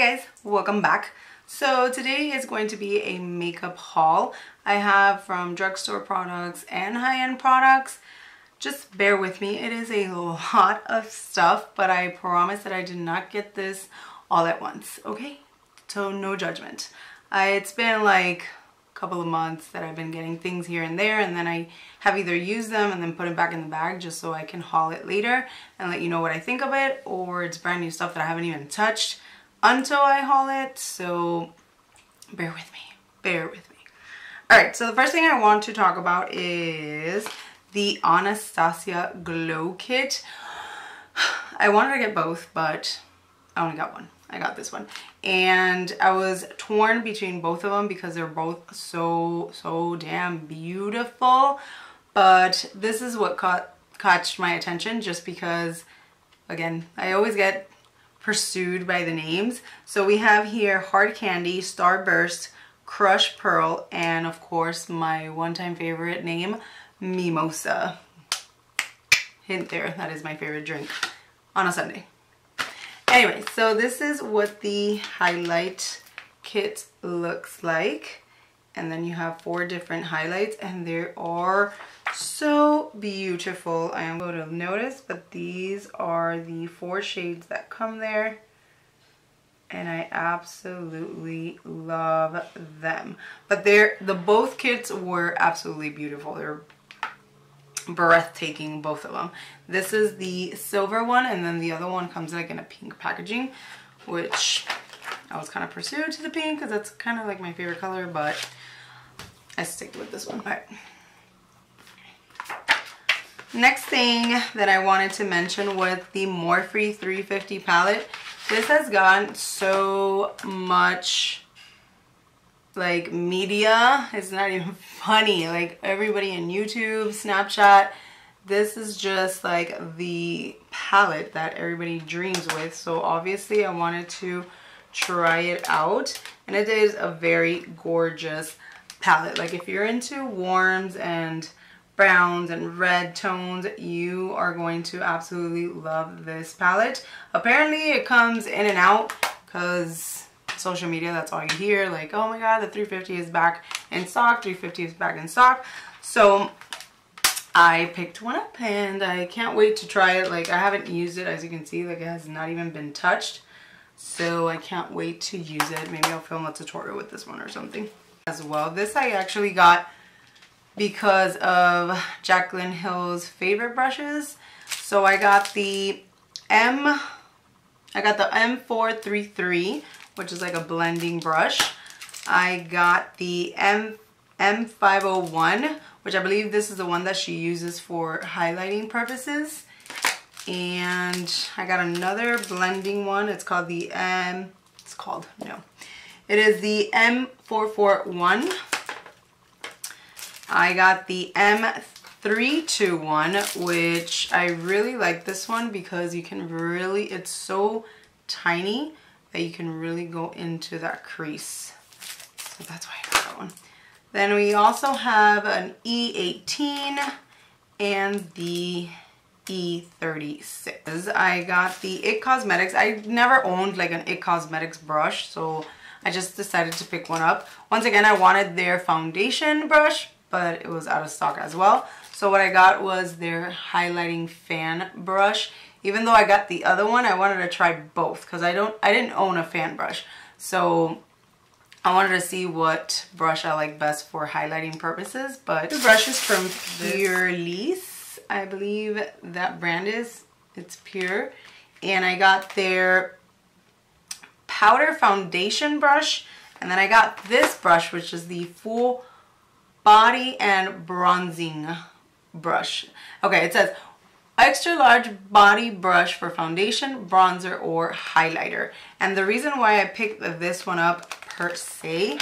guys, welcome back. So today is going to be a makeup haul. I have from drugstore products and high-end products. Just bear with me, it is a lot of stuff, but I promise that I did not get this all at once, okay? So no judgment. It's been like a couple of months that I've been getting things here and there, and then I have either used them and then put it back in the bag just so I can haul it later and let you know what I think of it, or it's brand new stuff that I haven't even touched until I haul it. So bear with me, bear with me. All right, so the first thing I want to talk about is the Anastasia Glow Kit. I wanted to get both, but I only got one. I got this one. And I was torn between both of them because they're both so damn beautiful. But this is what caught my attention just because, again, I always get pursued by the names. So we have here Hard Candy, Starburst, Crush Pearl, and of course my one-time favorite name, Mimosa. Hint there, that is my favorite drink on a Sunday. Anyway, so this is what the highlight kit looks like. And then you have 4 different highlights and they are so beautiful. I am going to notice, but these are the 4 shades that come there. And I absolutely love them. But both kits were absolutely beautiful. They're breathtaking, both of them. This is the silver one, and then the other one comes like in a pink packaging, which I was kind of pursued to the pink because that's kind of like my favorite color, but I stick with this one. All right. Next thing that I wanted to mention was the Morphe 350 palette. This has gotten so much like media, it's not even funny. Like everybody in YouTube, Snapchat, this is just like the palette that everybody dreams with. So obviously I wanted to try it out, and it is a very gorgeous palette. Like if you're into warms and browns and red tones, you are going to absolutely love this palette. Apparently it comes in and out because social media, that's all you hear, like, oh my god, the 350 is back in stock, 350 is back in stock. So I picked one up and I can't wait to try it. Like I haven't used it, as you can see, like it has not even been touched, so I can't wait to use it. Maybe I'll film a tutorial with this one or something as well. This I actually got because of Jaclyn Hill's favorite brushes. So I got the M433, which is like a blending brush. I got the M501, which I believe this is the one that she uses for highlighting purposes. And I got another blending one. It's called the it is the M441. I got the M321, which I really like this one because you can really, it's so tiny that you can really go into that crease. So that's why I got that one. Then we also have an E18 and the E36. I got the IT Cosmetics. I never owned like an IT Cosmetics brush, so I just decided to pick one up. Once again, I wanted their foundation brush, but it was out of stock as well. So what I got was their highlighting fan brush. Even though I got the other one, I wanted to try both because I didn't own a fan brush. So I wanted to see what brush I like best for highlighting purposes. But this brush is from Purlisse, I believe that brand is. It's Pure. And I got their powder foundation brush. And then I got this brush, which is the full body and bronzing brush. Okay, it says extra large body brush for foundation, bronzer, or highlighter. And the reason why I picked this one up per se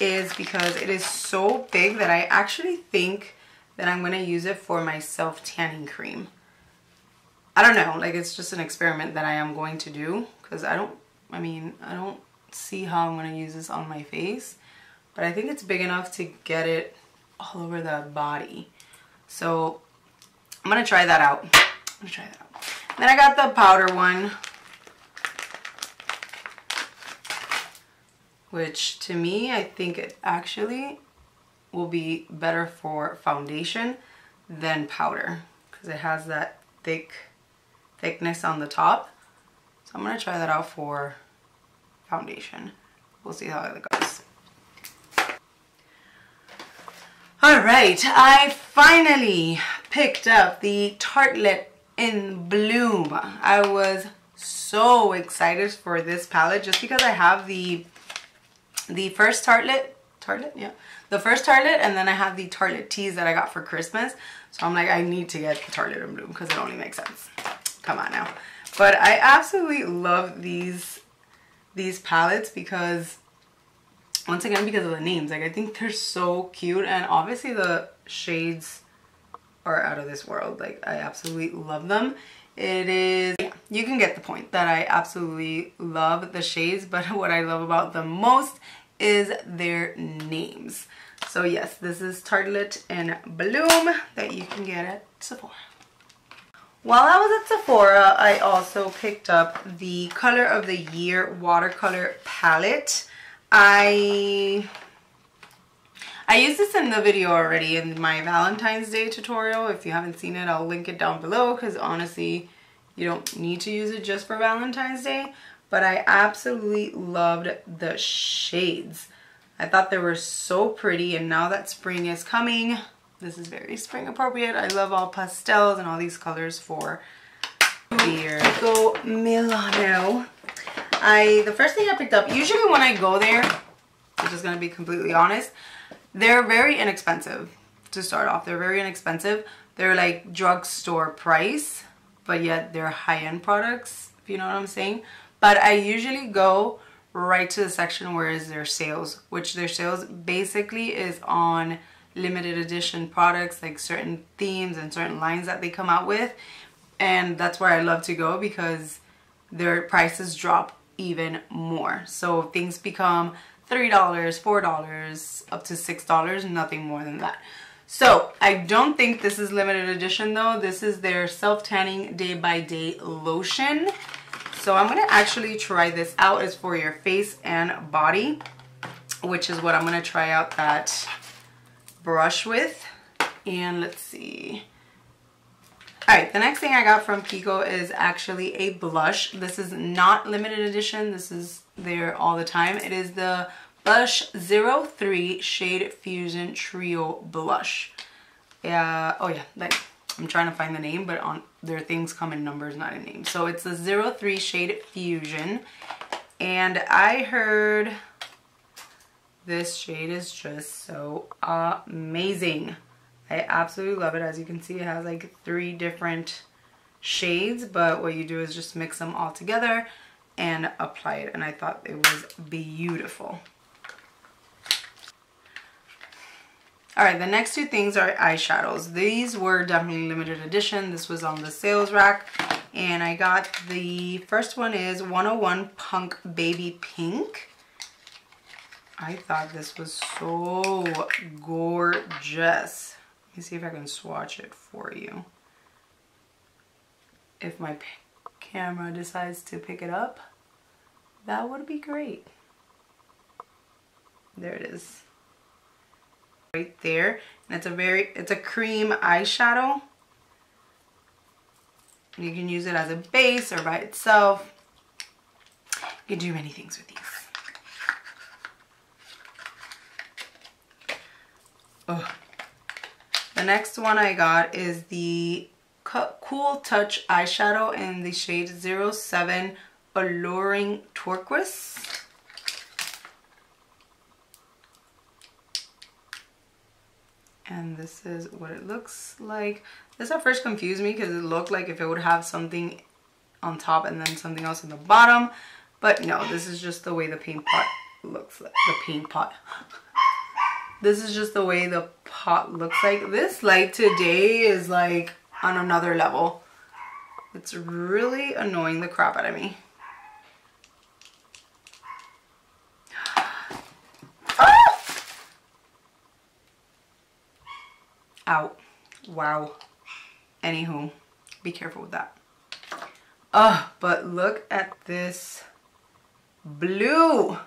is because it is so big that I actually think that I'm going to use it for my self-tanning cream. I don't know, like it's just an experiment that I am going to do because I don't see how I'm going to use this on my face, but I think it's big enough to get it all over the body. So I'm gonna try that out. Then I got the powder one. which to me, I think it actually will be better for foundation than powder because it has that thickness on the top. So I'm going to try that out for foundation. We'll see how it goes. Alright, I finally picked up the Tartelette in Bloom. I was so excited for this palette just because I have the first Tartelette, the first Tartelette, and then I have the Tartelette teas that I got for Christmas. So I'm like, I need to get the Tartelette in Bloom because it only makes sense. Come on now. But I absolutely love these palettes because, once again, because of the names. Like, I think they're so cute, and obviously the shades are out of this world. Like, I absolutely love them. It is, yeah, you can get the point that I absolutely love the shades, but what I love about them most is their names. So yes, this is Tartelette in Bloom that you can get at Sephora. While I was at Sephora, I also picked up the Color of the Year watercolor palette. I used this in the video already in my Valentine's Day tutorial. If you haven't seen it, I'll link it down below because honestly, you don't need to use it just for Valentine's Day. But I absolutely loved the shades. I thought they were so pretty, and now that spring is coming, this is very spring appropriate. I love all pastels and all these colors for Here go Milano. The first thing I picked up, usually when I go there, I'm just gonna be completely honest, they're very inexpensive to start off. They're very inexpensive. They're like drugstore price, but yet they're high-end products, if you know what I'm saying. But I usually go right to the section where is their sales, which their sales basically is on limited edition products, like certain themes and certain lines that they come out with. And that's where I love to go because their prices drop even more. So things become $3, $4, up to $6, nothing more than that. So I don't think this is limited edition though. This is their self-tanning day by day lotion. So I'm gonna actually try this out. It's for your face and body, which is what I'm gonna try out that brush with. And let's see. All right, the next thing I got from Kiko is actually a blush. This is not limited edition. This is there all the time. It is the Blush 03 Shade Fusion Trio Blush. Oh yeah, like, I'm trying to find the name, but on their things come in numbers, not in names. So it's the 03 Shade Fusion. And I heard this shade is just so amazing. I absolutely love it. As you can see, it has like 3 different shades, but what you do is just mix them all together and apply it. And I thought it was beautiful. All right, the next 2 things are eyeshadows. These were definitely limited edition. This was on the sales rack. And I got the first one is 101 Punk Baby Pink. I thought this was so gorgeous. Let me see if I can swatch it for you. If my camera decides to pick it up, that would be great. There it is. Right there. And it's a cream eyeshadow. You can use it as a base or by itself. You can do many things with these. Oh. The next one I got is the Cool Touch eyeshadow in the shade 07 Alluring Turquoise. And this is what it looks like. This at first confused me because it looked like if it would have something on top and then something else on the bottom. But no, this is just the way the paint pot looks like. The paint pot. This is just the way the pot looks like. This light today is like on another level. It's really annoying the crap out of me. Out. Wow. Anywho, be careful with that. Oh, but look at this blue.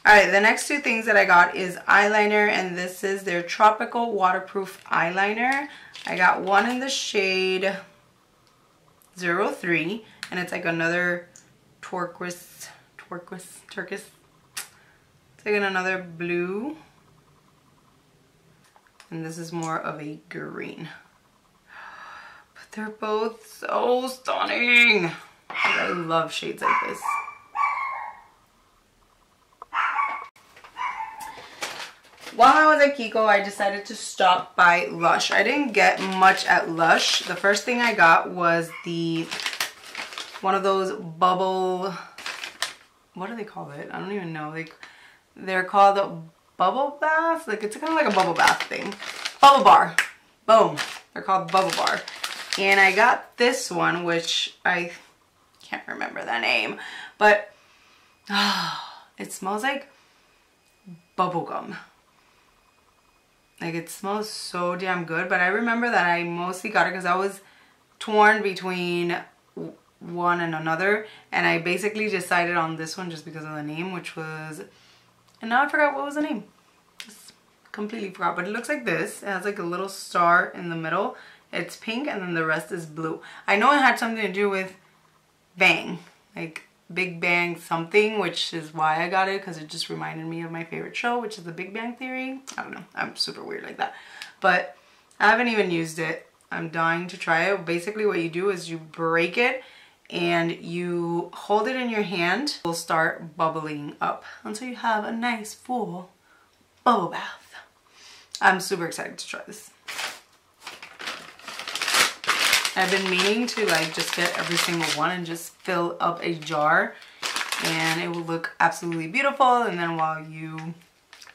Alright, the next two things that I got is eyeliner, and this is their Tropical Waterproof Eyeliner. I got one in the shade 03, and it's like another turquoise. It's like another blue. And this is more of a green. But they're both so stunning. I love shades like this. While I was at Kiko, I decided to stop by Lush. I didn't get much at Lush. The first thing I got was one of those bubble, what do they call it? I don't even know. They're called bubble bath. Like, it's kind of like a bubble bath thing. Bubble bar. Boom. They're called bubble bar. And I got this one, which I can't remember the name, but it smells like bubblegum. Like, it smells so damn good. But I remember that I mostly got it because I was torn between one and another, and I basically decided on this one just because of the name, which was, and now I forgot what was the name. Just completely forgot. But it looks like this. It has like a little star in the middle. It's pink, and then the rest is blue. I know it had something to do with Bang, like Big Bang something, which is why I got it, because it just reminded me of my favorite show, which is The Big Bang Theory. I don't know, I'm super weird like that. But I haven't even used it. I'm dying to try it. Basically what you do is you break it and you hold it in your hand. It will start bubbling up until you have a nice full bubble bath. I'm super excited to try this. I've been meaning to like just get every single one and just fill up a jar, and it will look absolutely beautiful. And then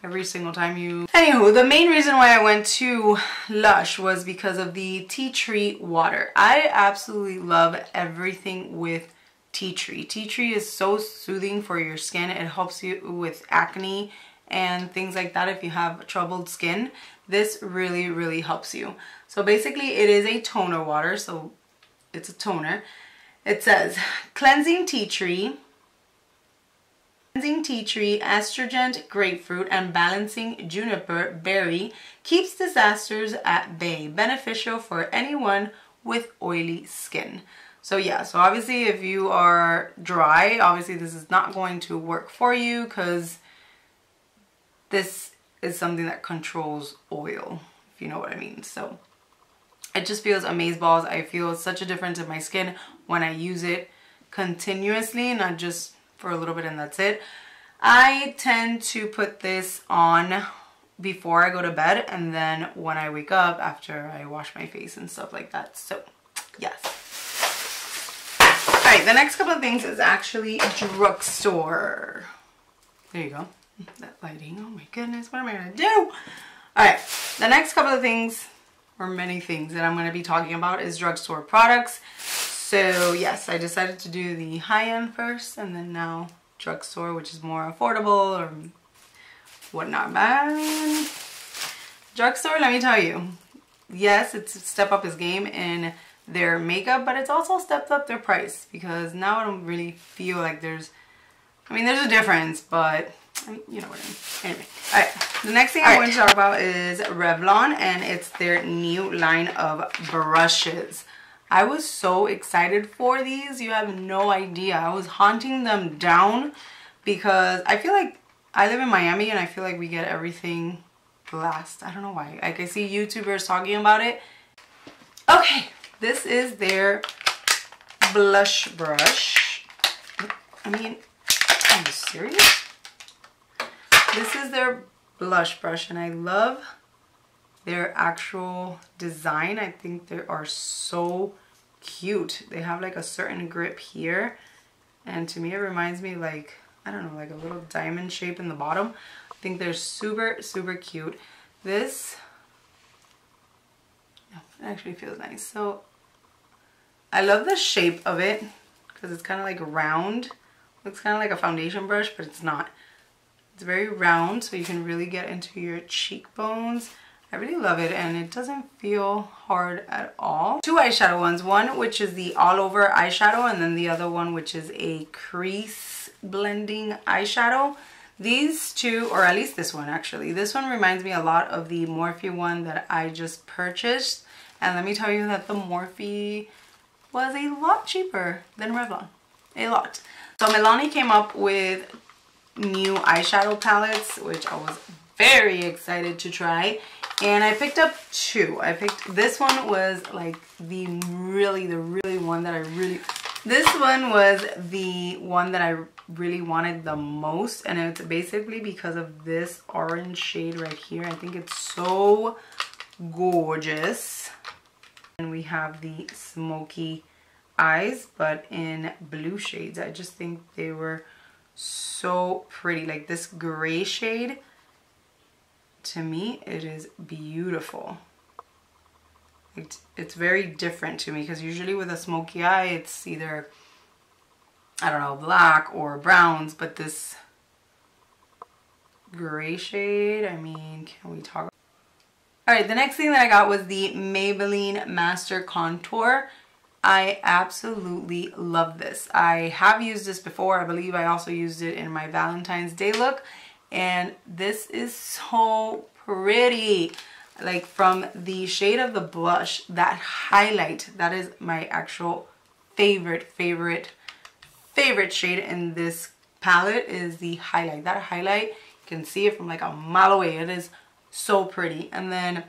every single time you... Anywho, the main reason why I went to Lush was because of the tea tree water. I absolutely love everything with tea tree. Tea tree is so soothing for your skin. It helps you with acne and things like that. If you have troubled skin, this really, really helps you. So basically it is a toner water, so it's a toner. It says cleansing tea tree, astringent grapefruit, and balancing juniper berry, keeps disasters at bay, beneficial for anyone with oily skin. So yeah, so obviously if you are dry, obviously this is not going to work for you, because this is something that controls oil, if you know what I mean. So it just feels amazeballs. I feel such a difference in my skin when I use it continuously, not just for a little bit and that's it. I tend to put this on before I go to bed, and then when I wake up after I wash my face and stuff like that. So yes. Alright, the next couple of things is actually drugstore. There you go. That lighting, oh my goodness, what am I gonna do? Alright, the next couple of things, or many things that I'm going to be talking about, is drugstore products. So yes, I decided to do the high-end first, and then now drugstore, which is more affordable or whatnot. Man, drugstore, let me tell you, yes, it's stepped up its game in their makeup, but it's also stepped up their price, because now I don't really feel like there's a difference, but you know what I mean. Anyway, alright, the next thing I'm going to talk about is Revlon, and it's their new line of brushes. I was so excited for these, you have no idea. I was hunting them down because I feel like I live in Miami and I feel like we get everything blast. I don't know why. Like, I see YouTubers talking about it. Okay, this is their blush brush. I mean, are you serious? This is their blush brush, and I love their actual design. I think they are so cute. They have like a certain grip here, and to me it reminds me, like, I don't know, like a little diamond shape in the bottom. I think they're super, super cute. This it actually feels nice. So I love the shape of it because it's kind of like round. Looks kind of like a foundation brush, but it's not. It's very round, so you can really get into your cheekbones. I really love it, and it doesn't feel hard at all. Two eyeshadow ones, one which is the all over eyeshadow, and then the other one which is a crease blending eyeshadow. These two, or at least this one actually, this one reminds me a lot of the Morphe one that I just purchased. And let me tell you that the Morphe was a lot cheaper than Revlon. A lot. So Milani came up with new eyeshadow palettes, which I was very excited to try. And I picked up two. This one was like the really one that I really... This one was the one that I really wanted the most, and it's basically because of this orange shade right here. I think it's so gorgeous. And we have the smoky eyes, but in blue shades. I just think they were so pretty. Like this gray shade, to me, it is beautiful. It's very different to me, because usually with a smoky eye, it's either, I don't know, black or browns, but this gray shade, I mean, can we talk? All right, the next thing that I got was the Maybelline Master Contour. I absolutely love this. I have used this before. I believe I also used it in my Valentine's Day look, and this is so pretty. Like from the shade of the blush, that highlight, that is my actual favorite shade in this palette, is the highlight. That highlight, you can see it from like a mile away. It is so pretty. And then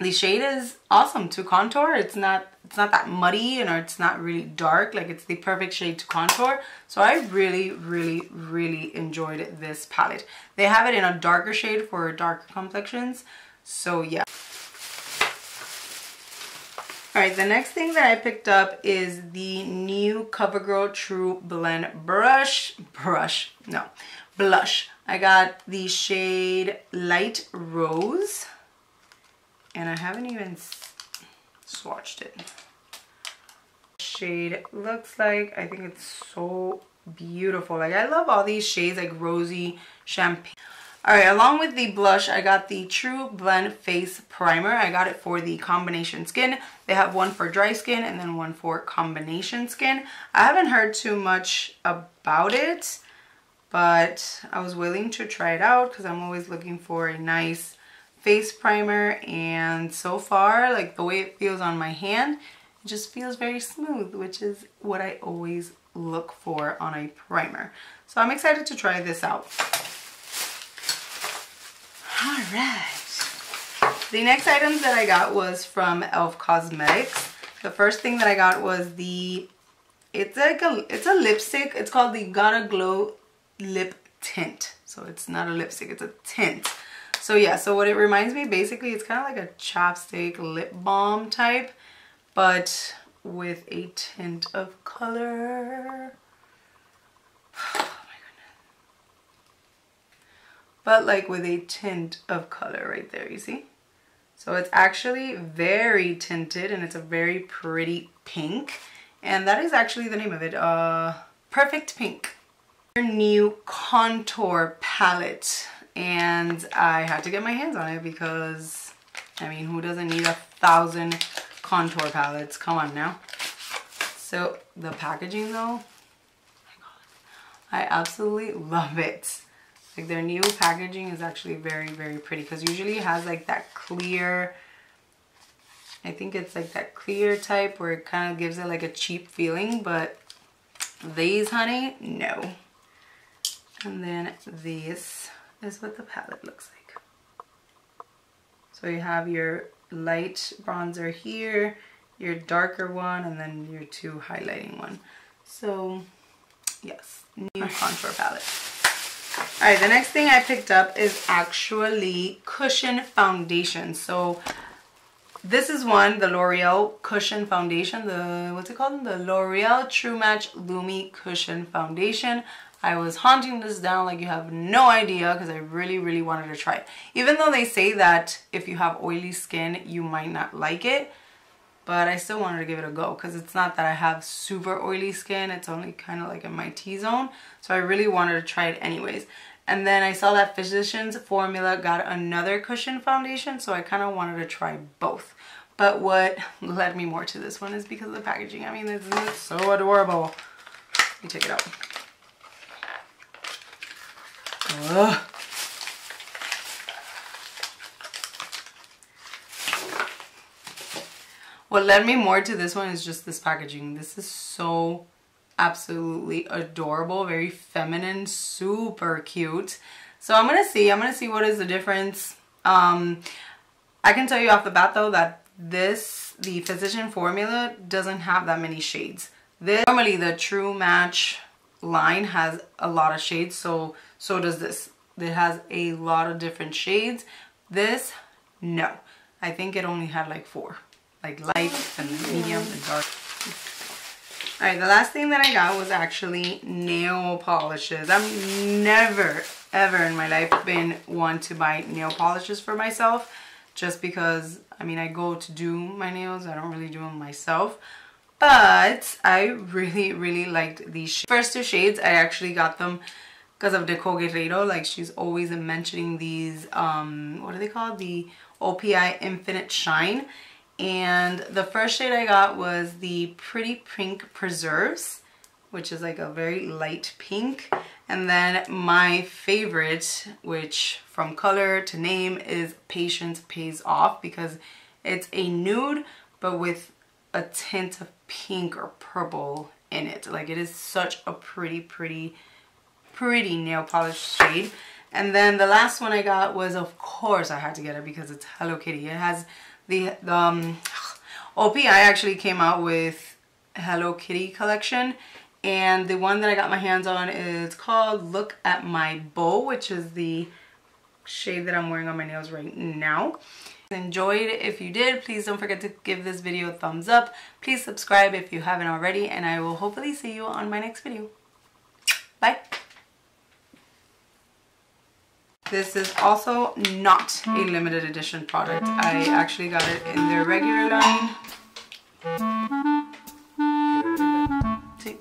the shade is awesome to contour. It's not that muddy, and it's not really dark. Like, it's the perfect shade to contour. So I really enjoyed this palette. They have it in a darker shade for darker complexions. So yeah. Alright, the next thing that I picked up is the new CoverGirl True Blend blush. I got the shade Light Rose, and I haven't even swatched it. Shade looks like, I think it's so beautiful. Like, I love all these shades, like rosy, champagne. Alright, along with the blush, I got the True Blend Face Primer. I got it for the combination skin. They have one for dry skin and then one for combination skin. I haven't heard too much about it, but I was willing to try it out because I'm always looking for a nice face primer. And so far, like the way it feels on my hand, it just feels very smooth, which is what I always look for on a primer. So I'm excited to try this out. Alright, the next items that I got was from e.l.f. Cosmetics. The first thing that I got was it's a lipstick. It's called the Gotta Glow Lip Tint. So it's not a lipstick, it's a tint. So yeah, so what it reminds me, basically, it's kind of like a chapstick lip balm type, but with a tint of color. But like with a tint of color right there, you see? So it's actually very tinted, and it's a very pretty pink. And that is actually the name of it, Perfect Pink. New contour palette. And I had to get my hands on it because, I mean, who doesn't need 1,000 contour palettes? Come on now. So the packaging though, oh my God, I absolutely love it. Like, their new packaging is actually very pretty, because usually it has like that clear, I think it's like that clear type where it kind of gives it like a cheap feeling, but these, honey, no. And then this is what the palette looks like. So you have your light bronzer here, your darker one, and then your two highlighting one. So yes, new contour palette. Alright, the next thing I picked up is actually cushion foundation. So this is one, the L'Oreal Cushion Foundation. What's it called? The L'Oreal True Match Lumi Cushion Foundation. I was hunting this down like you have no idea, because I really wanted to try it. Even though they say that if you have oily skin, you might not like it. But I still wanted to give it a go, because it's not that I have super oily skin. It's only kind of like in my T-zone. So I really wanted to try it anyways. And then I saw that Physicians Formula got another cushion foundation. So I kind of wanted to try both. But what led me more to this one is because of the packaging. I mean, isn't it so adorable? Let me take it out. Ugh. What led me more to this one is just this packaging. This is so absolutely adorable, very feminine, super cute. So I'm gonna see what is the difference. I can tell you off the bat though that the Physician Formula doesn't have that many shades. Normally the True Match line has a lot of shades, so does this. It has a lot of different shades. This, no. I think it only had like 4. Like light and medium and dark. Alright, the last thing that I got was actually nail polishes. I've never ever in my life been one to buy nail polishes for myself, just because, I mean, I go to do my nails. I don't really do them myself. But I really liked these first 2 shades. I actually got them because of Nicole Guerrero. Like, she's always mentioning these, what are they called? The OPI Infinite Shine. And the first shade I got was the Pretty Pink Preserves, which is like a very light pink. And then my favorite, which from color to name, is Patience Pays Off, because it's a nude but with a tint of pink or purple in it. Like, it is such a pretty nail polish shade. And then the last one I got was, of course I had to get it because it's Hello Kitty. It has the OPI actually came out with Hello Kitty collection, and the one that I got my hands on is called Look at My Bow, which is the shade that I'm wearing on my nails right now. Enjoyed. If you did, please don't forget to give this video a thumbs up. Please subscribe if you haven't already, and I will hopefully see you on my next video. Bye. This is also not a limited edition product. I actually got it in their regular line. See?